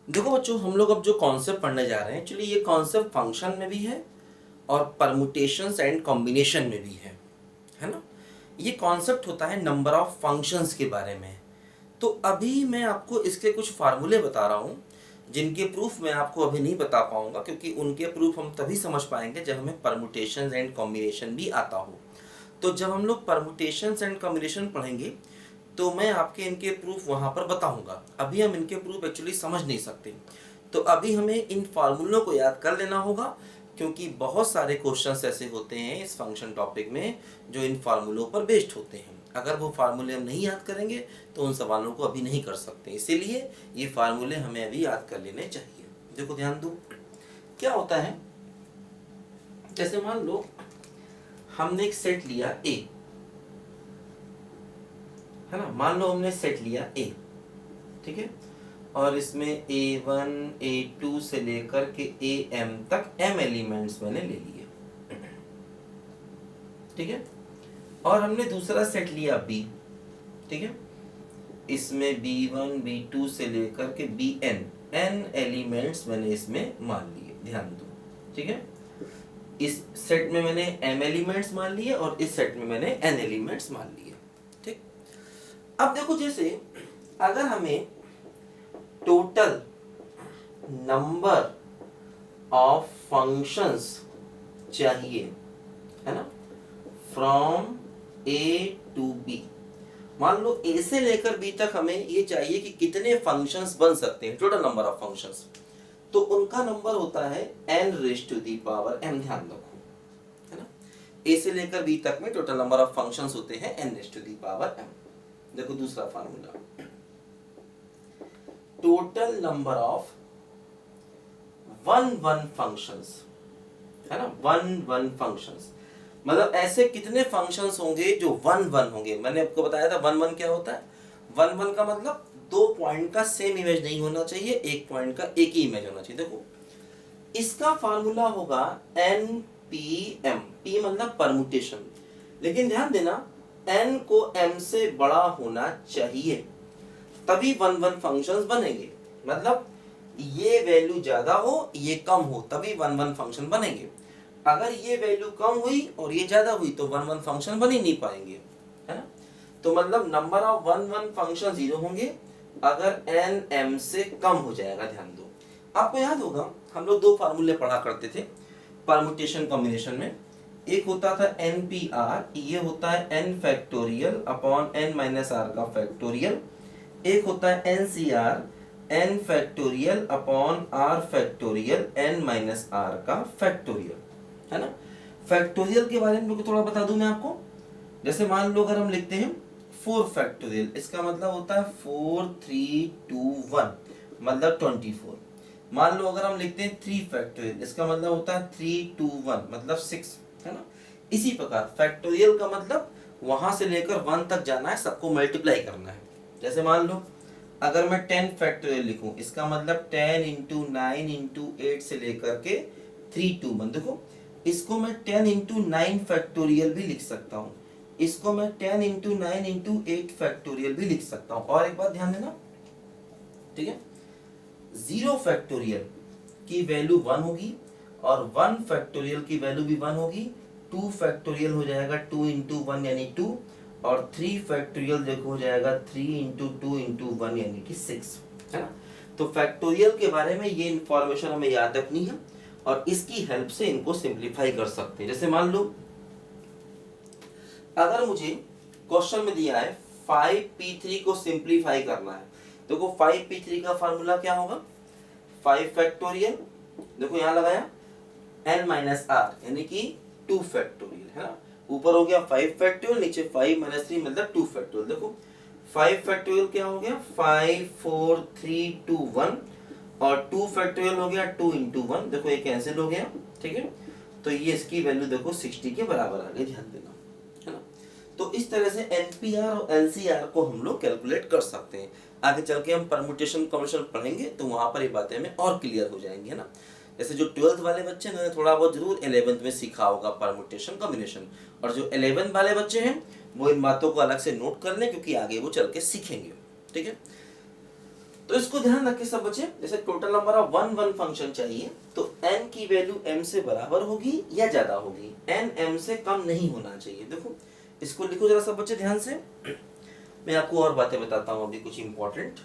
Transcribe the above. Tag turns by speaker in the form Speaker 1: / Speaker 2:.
Speaker 1: देखो बच्चों, हम लोग अब जो कॉन्सेप्ट पढ़ने जा रहे हैं, एक्चुअली ये कॉन्सेप्ट फंक्शन में भी है और परमुटेशंस एंड कॉम्बिनेशन में भी है ना। ये कॉन्सेप्ट होता है नंबर ऑफ फंक्शंस के बारे में। तो अभी मैं आपको इसके कुछ फार्मूले बता रहा हूँ, जिनके प्रूफ मैं आपको अभी नहीं बता पाऊंगा, क्योंकि उनके प्रूफ हम तभी समझ पाएंगे जब हमें परमुटेशंस एंड कॉम्बिनेशन भी आता हो। तो जब हम लोग परमुटेशंस एंड कॉम्बिनेशन पढ़ेंगे तो मैं आपके इनके प्रूफ वहाँ पर बताऊंगा। अभी हम इनके प्रूफ एक्चुअली समझ नहीं सकते, तो अभी हमें इन फार्मूलों को याद कर लेना होगा, क्योंकि बहुत सारे क्वेश्चंस ऐसे होते हैं इस फंक्शन टॉपिक में जो इन फार्मूलों पर बेस्ड होते हैं। अगर वो फार्मूले हम नहीं याद करेंगे तो उन सवालों को अभी नहीं कर सकते, इसीलिए ये फार्मूले हमें अभी याद कर लेने चाहिए। देखो ध्यान दो, क्या होता है, जैसे मान लो हमने एक सेट लिया ए, है ना। मान लो हमने सेट लिया ए, ठीक है, और इसमें A1 A2 से लेकर के AM तक m एलिमेंट्स मैंने ले लिए, ठीक है। और हमने दूसरा सेट लिया B, ठीक है, इसमें B1 B2 से लेकर के Bn n एलिमेंट्स मैंने इसमें मान लिए, ध्यान दो, ठीक है। इस सेट में मैंने m एलिमेंट्स मान लिए और इस सेट में मैंने n एलिमेंट्स मान लिए, ठीक। अब देखो, जैसे अगर हमें टोटल नंबर ऑफ फंक्शंस चाहिए, है ना, फ्रॉम ए टू बी, मान लो ए से लेकर बी तक हमें ये चाहिए कि कितने फंक्शंस बन सकते हैं, टोटल नंबर ऑफ फंक्शंस, तो उनका नंबर होता है n raise to the power m, ध्यान रखो, है ना। ए से लेकर बी तक में टोटल नंबर ऑफ फंक्शंस होते हैं n raise to the power m। देखो दूसरा formula, total number of one functions, है ना, वन फंक्शंस, मतलब ऐसे कितने फंक्शंस होंगे जो वन होंगे। मैंने आपको बताया था वन क्या होता है। वन का मतलब दो पॉइंट का सेम इमेज नहीं होना चाहिए, एक पॉइंट का एक ही इमेज होना चाहिए। देखो इसका फार्मूला होगा NPM, P मतलब परमुटेशन, लेकिन ध्यान देना n को m से बड़ा होना चाहिए, तभी वन फंक्शंस बनेंगे। मतलब ये वैल्यू ज्यादा हो ये कम हो तभी वन फंक्शन बनेंगे। अगर ये वैल्यू कम हुई और ये ज्यादा हुई तो वन फंक्शन बन ही नहीं पाएंगे, है ना। तो मतलब नंबर ऑफ वन फंक्शन 0 होंगे अगर n m से कम हो जाएगा। ध्यान दो, आपको याद होगा हम लोग दो फार्मूले पढ़ा करते थे परमुटेशन कॉम्बिनेशन में। एक होता था NPR, ये होता है n factorial upon n minus r का फैक्टोरियल। एक होता है NCR, n factorial upon r factorial n minus r का फैक्टोरियल, है ना। फैक्टोरियल के बारे में थोड़ा बता दूं मैं आपको। जैसे मान लो अगर हम लिखते हैं 4 फैक्टोरियल, इसका मतलब होता है 4 3 2 1 मतलब 24। मान लो अगर हम लिखते हैं 3 फैक्टोरियल, इसका मतलब होता है 3 2 1 मतलब 6, है ना। इसी प्रकार फैक्टोरियल का मतलब वहां से लेकर 1 तक जाना है, सबको मल्टीप्लाई करना है। जैसे मान लो अगर मैं 10 फैक्टोरियल लिखूं, इसका मतलब 10 इंटू 9 इंटू 8 से लेकर के 3 2 1। देखो इसको मैं 10 इंटू 9 फैक्टोरियल भी लिख सकता हूँ, इसको मैं 10 इंटू 9 इंटू 8 फैक्टोरियल भी लिख सकता हूँ। और एक बात ध्यान देना, ठीक है, 0 फैक्टोरियल की वैल्यू 1 होगी और 1 फैक्टोरियल की वैल्यू भी 1 होगी। 2 फैक्टोरियल हो जाएगा 2 इंटू 1 यानी 2, और 3 फैक्टोरियल देखो हो जाएगा 3 इंटू 2 इंटू 1 यानी कि 6, है ना। तो फैक्टोरियल के बारे में ये इंफॉर्मेशन हमें याद रखनी है और इसकी हेल्प से इनको सिंप्लीफाई कर सकते हैं। जैसे मान लो अगर मुझे क्वेश्चन में दिया है 5p3 को सिंप्लीफाई करना है, देखो 5p3 का फार्मूला क्या होगा, 5 फैक्टोरियल, देखो यहाँ लगाया n माइनस r यानी कि 2 फैक्टोरियल, है ना। ऊपर हो गया 5 फैक्टोरियल, नीचे 5 माइनस 3 मतलब 2 फैक्टोरियल। देखो 5 फैक्टोरियल क्या हो गया 5 4 3 2 1 और 2 फैक्टोरियल हो गया 2 इंटू 1, देखो ये कैंसिल हो गया, ठीक है। तो ये इसकी वैल्यू देखो 60 के बराबर आ गई, ध्यान देना, है ना। तो इस तरह से NPR और NCR को हम लोग कैलकुलेट कर सकते हैं। आगे चल के हम परमुटेशन कॉम्बिनेशन पढ़ेंगे तो वहां पर ये बातें हमें और क्लियर हो जाएंगी, है ना। जैसे जो 12th वाले बच्चे हैं उन्होंने थोड़ा बहुत जरूर 11th में सीखा होगा परमुटेशन कॉम्बिनेशन, और जो 11th वाले बच्चे हैं वो इन बातों को अलग से नोट कर लें क्योंकि आगे वो चल के सीखेंगे, ठीक है। तो इसको ध्यान रखिए सब बच्चे, जैसे total number of one one function चाहिए तो n की वैल्यू m से बराबर होगी या ज्यादा होगी, n m से कम नहीं होना चाहिए। देखो इसको लिखो जरा सब बच्चे ध्यान से, मैं आपको और बातें बताता हूँ अभी कुछ इंपॉर्टेंट।